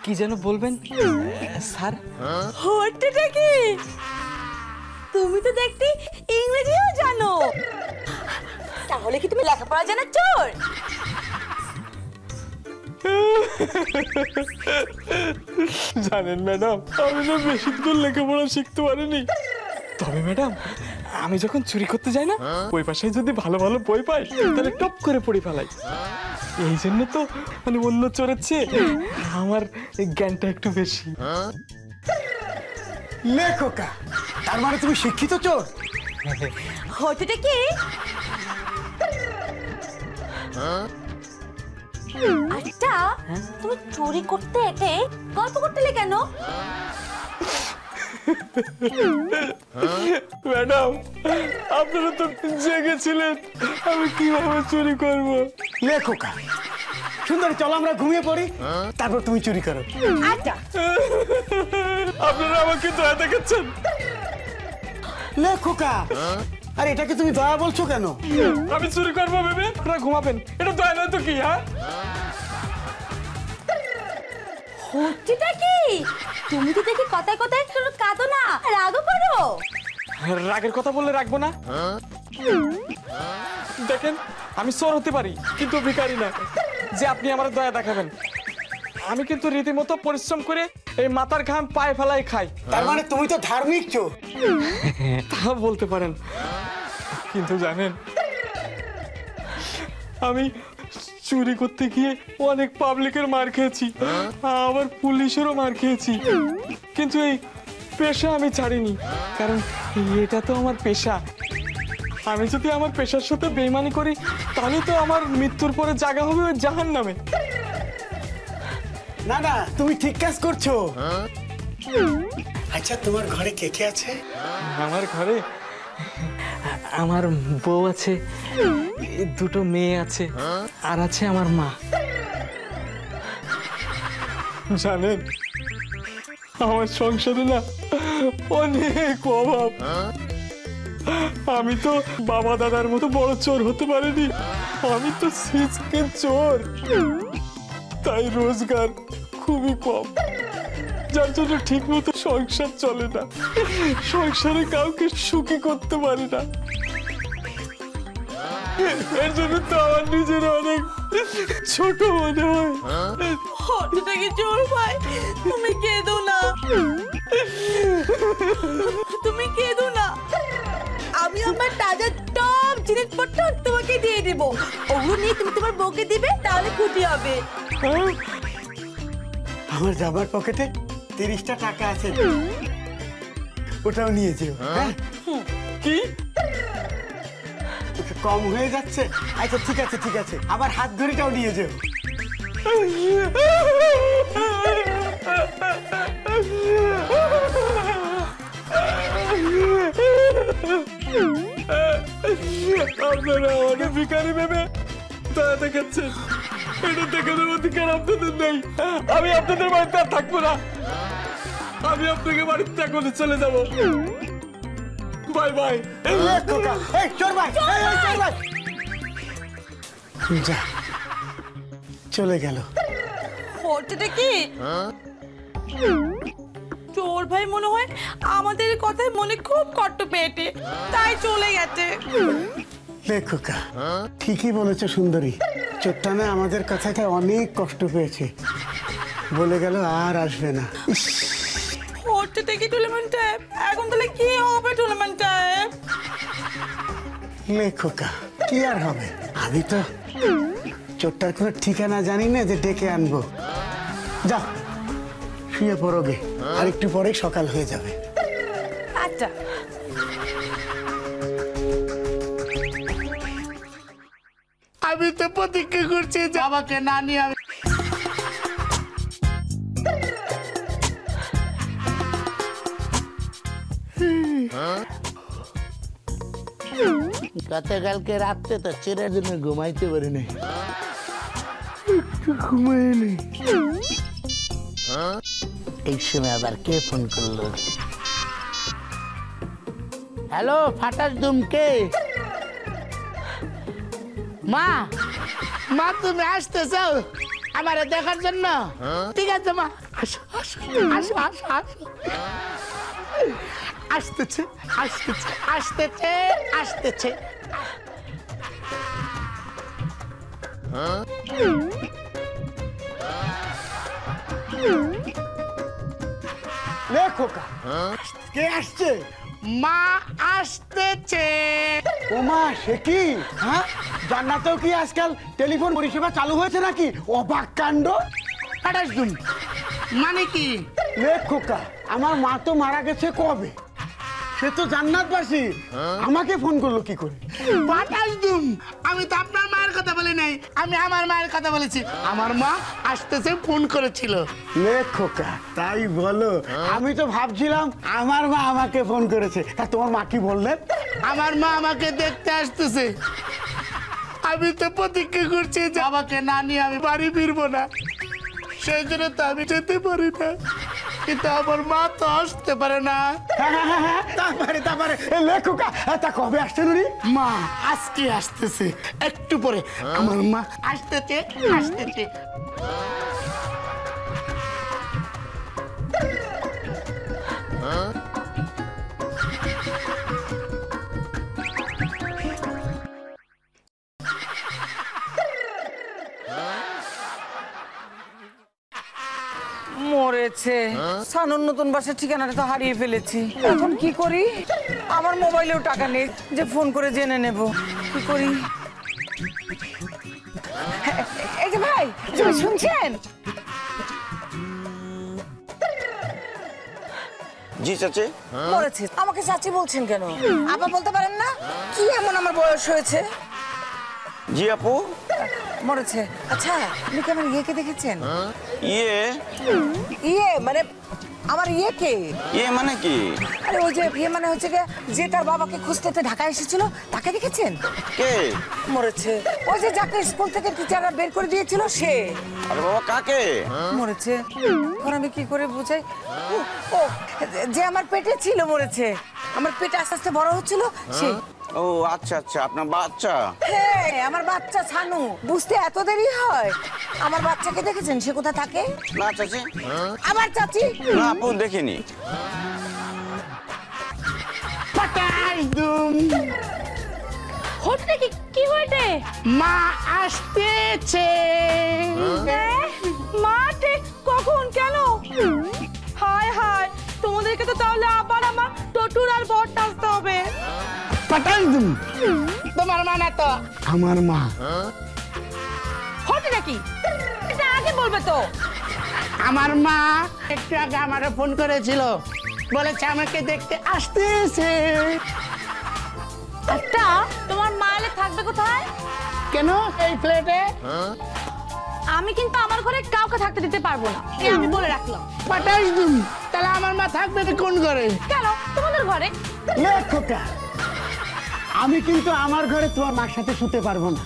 কি যেন বলবেন স্যার? হটটা কি? তুমি তো দেখতে ইংরেজিও জানো, তাহলে কি তুমি লেখাপড়া জানার চোর? জানেন ম্যাডাম, আমি না বেশি দূর লেখাপড়া শিখতে পারিনি। তবে ম্যাডাম, আমি যখন চুরি করতে যাই না, ওই পাশে যদি ভালো ভালো বই পাই তাহলে টপ করে পড়ে ফেলাই। এই জন্য তো মানে অন্য চোরের চেয়ে আমার জ্ঞানটা একটু বেশি। লেখকা, তার মানে তুমি শিক্ষিত চোর? হটটা কি? আচ্ছা, তুমি চুরি করতে এতে গল্প করতে কেন? ম্যাডাম, আপনারা তো জেগেছিলেন, আমি কিভাবে চুরি করব? লেখকা, সুন্দরী চলো আমরা ঘুমিয়ে পড়ি, তারপর তুমি চুরি করো। আচ্ছা, আপনারা আমাকে দয়া দেখাচ্ছেন? লেখকা, আর এটাকে তুমি দয়া বলছো কেন? আমি চুরি করবো ভেবে আপনারা ঘুমাবেন, এটা দয়া নয় তো কি? হ্যাঁ, হটটা কি? তুমি তো দেখি কথায় কথায় শুধু কাঁদো না, রাগও করো। রাগের কথা বললে রাখবো না? দেখেন, আমি চোর হতে পারি কিন্তু ভিখারি না যে আপনি আমার দয়া দেখাবেন। আমি কিন্তু রীতিমতো পরিশ্রম করে এই মাথার ঘাম পায়ে ফেলাই খাই। তার মানে তুমি তো ধার্মিক চোর? তা বলতে পারেন, কিন্তু জানেন আমি চুরি করতে গিয়ে অনেক পাবলিকের মার খেয়েছি, আবার পুলিশেরও মার খেয়েছি, কিন্তু এই পেশা আমি ছাড়িনি, কারণ এটা তো আমার পেশা। আমি যদি আমার পেশার সাথে বেইমানি করি তাহলে তো আমার মৃত্যুর পরে জায়গা হবে ওই জাহান্নামে। না না, তুমি ঠিক কাজ করছো। আচ্ছা, তোমার ঘরে কে কে আছে? আমার ঘরে আমার বউ আছে, দুটো মেয়ে আছে, আর আছে আমার মা। জানেন, আমার সংসারে না অনেক অভাব। আমি তো বাবা দাদার মতো বড় চোর হতে পারিনি, আমি তো সিজকের চোর, তাই রোজগার খুবই কম, যার জন্য ঠিক মতো সংসার চলে না, সংসারে কাউকে সুখী করতে পারি না। এর জন্য তো আমার নিজের অনেক ছোট মনে হয়। হটটা কি চোর ভাই? তুমি কেঁদো না, তুমি কেঁদো না। আমি আমার তাজা টপ জিনিসপত্র তোমাকে দিয়ে দেব, ওগুলো নিয়ে তুমি তোমার বউকে দিবে, তাহলে খুশি হবে। আমার জামার পকেটে 30টা টাকা আছে, ওটাও নিয়ে যেও। হ্যাঁ, কি কম হয়ে যাচ্ছে? আচ্ছা ঠিক আছে ঠিক আছে, আবার হাত ঘড়িটাও নিয়ে যেও। আপনারা আমাকে ভিখারি ভেবে দয়া দেখাচ্ছেন, এটা দেখানোর অধিকার আপনাদের নেই। আমি আপনাদের বাড়িতে আর থাকবো না, আমি আপনাকে বাড়িতে ত্যাগ করে চলে যাবো। Bye bye. চোর ভাই, যা, চলে গেল। হটটা কি? চোর ভাই মনে হয় আমাদের কথায় মনে খুব কষ্ট পেয়েছে, তাই চলে গেছে। লেখকা, ঠিকই বলেছো সুন্দরী, চোরটা না আমাদের কথাটা অনেক কষ্ট পেয়েছে, বলে গেল আর আসবে না। হটটা কি টুলেমান টাইপ? এখন তাহলে কি হবে টুলেমান টাইপ? লেখকা, কি আর হবে, আমি তো চোরটার কোনো ঠিকানা জানি না যে ডেকে আনবো। যাও শুয়ে পড়োগে, আর একটু পরেই সকাল হয়ে যাবে। আচ্ছা, আমি তো প্রতিজ্ঞা করছি যে আমাকে না নিয়ে আমি গতকালকে রাত্রে তো চোরের জন্য ঘুমাইতে পারি নাই, ঘুমাই নেই। এই সময় আবার কে ফোন করলো? হ্যালো, ফাটাস দুমকে? মা, মা তুমি আসতে চাও? আমারে দেখার জন্য? ঠিক আছে মা, আসো আসো আসো আসো আসো। আসতেছে আসতেছে আসতেছে আসতেছে। লে খোকা, কে আসছে? মা আসতেছে। ওমা সে কি? হ্যাঁ, জান্নাতেও কি আজকাল টেলিফোন পরিষেবা চালু হয়েছে নাকি? অবাক কাণ্ড। ফাটাস দুম মানে কি? লে খোকা, আমার মা তো মারা গেছে কবে, সে তো জান্নাতবাসী, আমাকে ফোন করলো কি করে? ফাটাস দুম, আমি তো আপনার মায়ের কথা বলি নাই, আমি আমার মায়ের কথা বলেছি। আমার মা আসতেছে ফোন করেছিল। লে খোকা, তাই বলো? আমি তো ভাবছিলাম আমার মা আমাকে ফোন করেছে। তা তোমার মা কি বললেন? আমার মা আমাকে দেখতে আসতেছে। আমি তো প্রতিজ্ঞা করছি যে আমাকে না নিয়ে আমি বাড়ি ফিরবো না, সেই জন্য তো আমি যেতে পারি না। কিন্তু আমার মা তো আসতে পারে না। হ্যাঁ, তারপরে লে খোকা, তা কবে আসছেন উনি? মা আজকে আসতেছে, একটু পরে আমার মা আসতেছে আসতেছে। মরেছে। সানুর নতুন বাসার ঠিকানাটা তো হারিয়ে ফেলেছি, এখন কি করি? আমার মোবাইলেও টাকা নেই যে ফোন করে জেনে নেব। কি করি? এই যে ভাই, শুনছেন? জি চাচি। মরেছে। আমাকে চাচি বলছেন কেন? আপা বলতে পারেন না? কি এমন আমার বয়স হয়েছে? জি আপু। মরেছে। আচ্ছা, আপনি কি আমার ইয়েকে দেখেছেন? ইয়ে? ইয়ে মানে আমার ইয়েকে? ইয়ে মানে কি? আরে ওই যে ইয়ে মানে হচ্ছে গিয়ে যে তার বাবাকে খুঁজতে ঢাকায় এসেছিল, তাকে দেখেছেন? কে? মরেছে। ওই যে যাকে স্কুল থেকে টিচাররা বের করে দিয়েছিল সে। আরে বাবা, কাকে? মরেছে। এখন আমি কি করে বুঝাই? ও যে আমার পেটে ছিল, মরেছে। আমার পেটে আস্তে আস্তে বড় হচ্ছিল সে। ও আচ্ছা আচ্ছা, আপনার বাচ্চা। হ্যাঁ, আমার বাচ্চা ছানু। বুঝতে এত দেরি হয়? আমার বাচ্চাকে দেখেছেন? সে কোথায় থাকে? না চাচি। আবার চাচি? না আপু, দেখিনি। ফাটাস দুম, হচ্ছে কি? কি হয়েছে? মা আসতেছে। মাঠে কখন? কেন? হায় হায়, তোমাদেরকে তো তাহলে আবার আমার টটুর আর বরটা আসতে হবে। ফাটাস দুম, তোমার মা না তো আমার মা। হচ্ছে নাকি? এটা আগে বলবে তো। আমার মা একটু আগে আমাকে ফোন করেছিল, বলেছে আমাকে দেখতে আসতেছে। একটা তোমার মায়ের থাকবে কোথায়? কেন এই ফ্ল্যাটে? আমি কিন্তু আমার ঘরে কাউকে থাকতে দিতে পারবো না, এই আমি বলে রাখলাম। ফাটাস দুম, তাহলে আমার মা থাকবে তো কোন ঘরে? কেন? তোমাদের ঘরে। লে খোকা, আমি কিন্তু আমার ঘরে তোমার মার সাথে শুতে পারবো না।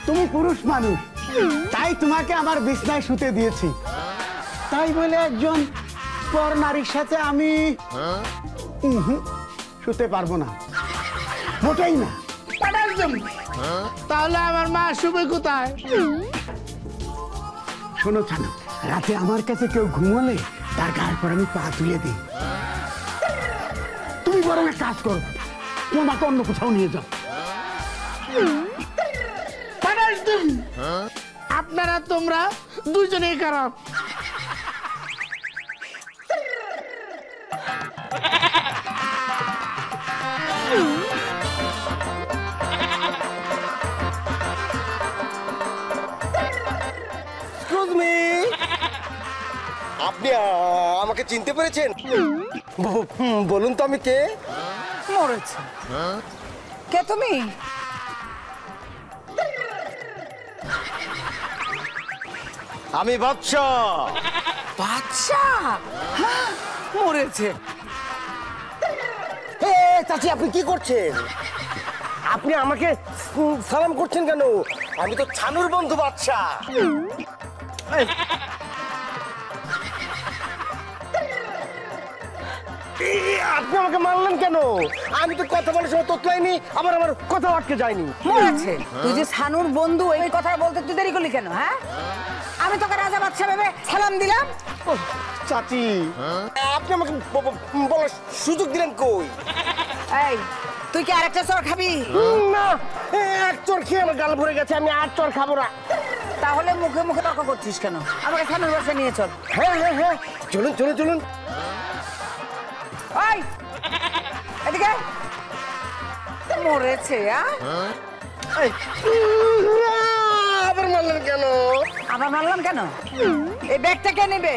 তুমি পুরুষ মানুষ, তাই তোমাকে আমার বিছনায় শুতে দিয়েছি। তাই বলে একজন পর নারীর সাথে আমি শুতে পারবো না, মোটেই না। ফাটাস দুম, তাহলে আমার মা শুবে কোথায়? শোনো ছানু, রাতে আমার কাছে কেউ ঘুমোলে তার গায়ের পর আমি পা তুলে দিই। তুমি বরং এক কাজ করো, তোমার মাকে অন্য কোথাও নিয়ে যাও। ফাটাস দুম, আপনারা তোমরা দুজনেই খারাপ। এক্সকিউজ মি, আপনি আমাকে চিনতে পেরেছেন? বলুন তো আমি কে? মরেছে। কে তুমি? আমি বাদশা। বাচ্চা? হ্যাঁ, মরেছে। এ চাচি, আপনি কি করছেন? আপনি আমাকে সালাম করছেন কেন? আমি তো ছানুর বন্ধু বাদশা। আপনি আমাকে মারলেন কেন? আমি তো কথা বলার সময় তোতলাইনি, আবার আমার কথা আটকে যায়নি। মরেছে। তুই যে সানুর বন্ধু, এই কথা বলতে তুই দেরি করলি কেন? হ্যাঁ, আমি তোকে রাজা বাদশা ভেবে সালাম দিলাম। ওহ, চাচি আপনি আমাকে বলার সুযোগ দিলেন কই? এই, তুই কি আরেকটা চর খাবি? না, এক চর খেয়ে আমার গাল ভরে গেছে, আমি আর চর খাবো না। তাহলে মুখে মুখে তর্ক করছিস কেন? আমাকে সানুর বাসায় নিয়ে চল। হ্যাঁ হ্যাঁ হ্যাঁ, চলুন চলুন চলুন। ওই, এদিকে আয়। মরেছে। এই, আবার মারলেন কেন? আবার মারলাম কেন? এই ব্যাগটা কে নেবে?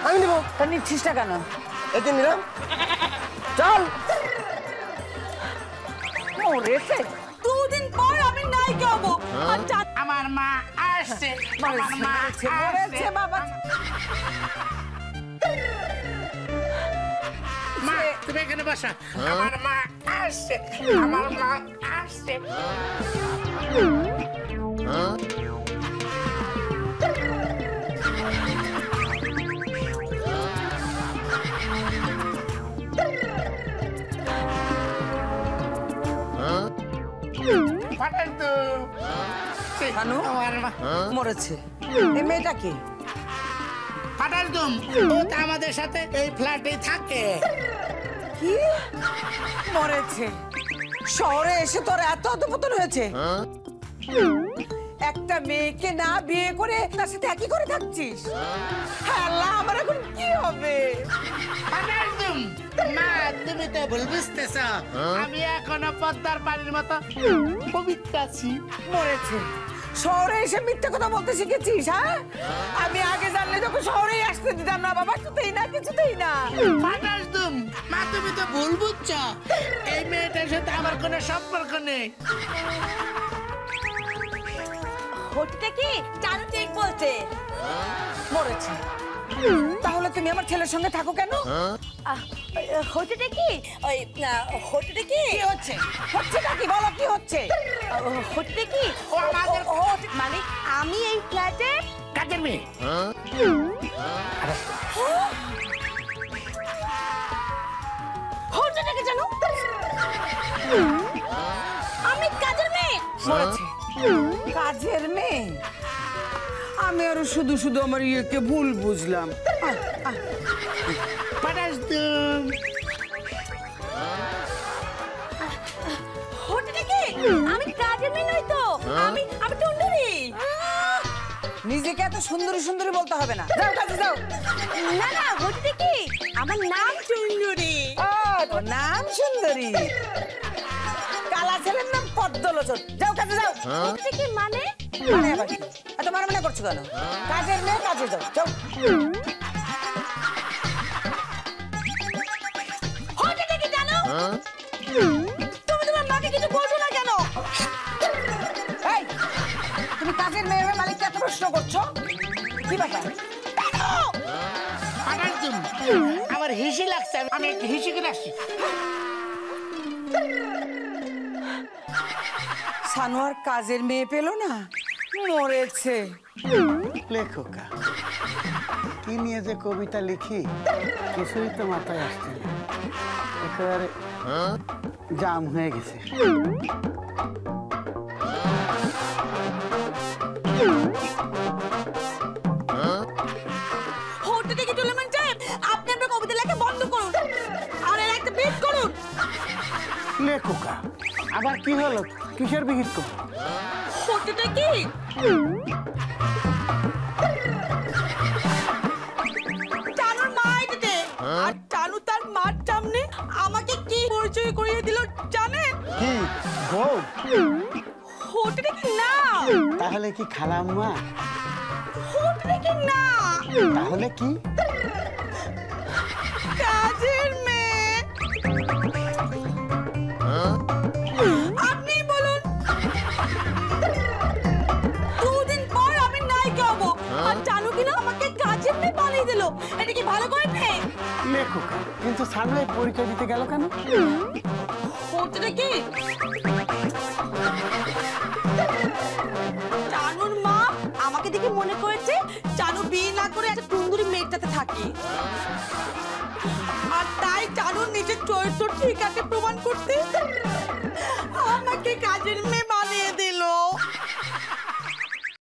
আমি নেবো। তা নিচ্ছিস না কেন? এই যে নিলাম। চল। মরেছে। দুদিন পর আমি নায়িকা হবো। আমার মা আসছে, আমার মা মরেছে বাবা। মা তুমি এখানে বসা। আমার মা আসছে, আমার মা আসছে। ফাটাস তো সানু আমার মা মরেছে। এই মেয়েটা কি? ফাটাস দুম, ও তো আমাদের সাথে এই ফ্ল্যাটেই থাকে। কি মরেছে? শহরে এসে তোর এত অধপতন হয়েছে? একটা মেয়েকে না বিয়ে করে তার সাথে একই করে থাকছিস? হ্যাঁ, আল্লাহ, আমার এখন কি হবে? ফাটাস দুম, মা তুমি তো ভুল বুঝতেছ। আমি এখনো পদ্মার পানির মতো পবিত্র আছি। মরেছে। শহরে এসে মিথ্যে কথা বলতে শিখেছিস? হ্যাঁ, আমি আগে জানলে তোকে শহরেই আসতে দিতাম না বাবা। কিছুতেই না, কিছুতেই না। ফাটাস দুম, মা তুমি তো ভুল বুঝছো। এই মেয়েটার সাথে আমার কোনো সম্পর্ক নেই। হটিটা কি চারু ঠিক বলছে? মরেছে। তাহলে তুমি আমার ছেলের সঙ্গে থাকো কেন? হটিটা কি? ওই হটিটা কি হচ্ছে? হচ্ছেটা কি বলো, কি হচ্ছে? হটিটা কি? ও আমাদের মানে আমি এই ফ্ল্যাটে কাজের মেয়ে। হটিটা কি জানো? আমি কাজের মেয়ে। মরেছে। কাজের মেয়ে? আমি আরো শুধু শুধু আমার ইয়েকে ভুল বুঝলাম। ফাটাস দুম, হটিটা কি? আমি কাজের মেয়ে নই তো। আমি টুন্ডুরি। নিজেকে এত সুন্দরী সুন্দরী বলতে হবে না। যাও কাজে যাও। না না, হটিটা কি? আমার নাম টুন্ডুরি। ও, তোর নাম সুন্দরী। কালা ছেলের নাম পদ্মলোচন। যাও কাজে যাও। হটিটা কি মানে? মানে আবার কি? এত মারামারি করছো কেন? কাজের মেয়ে, কাজে যাও। যাও। হটিটা কি জানো? তুমি তোমার মাকে কিছু বলছো না কেন? এই, তুমি কাজের মেয়ে হয়ে মালিককে এত প্রশ্ন করছো? কি ব্যাপার? কেন? ফাটাস দুম, আমার হিসি লাগছে, আমি একটু হিসি করে আসছি। সানোয়ার কাজের মেয়ে পেল না, মরেছে। লেখকা কি নিয়ে যে কবিতা লিখি কিছুই তো মাথায় আসছে না, একেবারে জাম হয়ে গেছে। হোটেল থেকে চলেমান সাহেব, আপনি আপনার কবিতা লেখা বন্ধ করুন আর এর একটা বিট করুন। লেখকা আবার কি হলো? কিসের বিহিত করো? হোটেলটা কি? টানুর মা এটাতে, আর টানু তার মার সামনে আমাকে কি পরিচয় করিয়ে দিল জানেন? কি বউ? হোটেলটা কি না? তাহলে কি খালাম্মা? হোটেলটা কি না? তাহলে কি? কাজের মেয়ে। আপনি বলুন। দুদিন পর আমি নায়িকা হবো আর জানো কিনা আমাকে কাজের মেয়ে বানিয়ে দিল। এটা কি ভালো করে নেই? লেখকা কিন্তু সামনে পরিচয় দিতে গেল কেন? হোটেলটা কি? জানুর মা আমাকে দেখে মনে করেছে জানু বিয়ে না করে একটা টুঙ্গুরি মেয়েটাতে থাকে, আর তাই নিজের চরিত্র ঠিক আছে প্রমাণ করতে আমাকে কাজের মেয়ে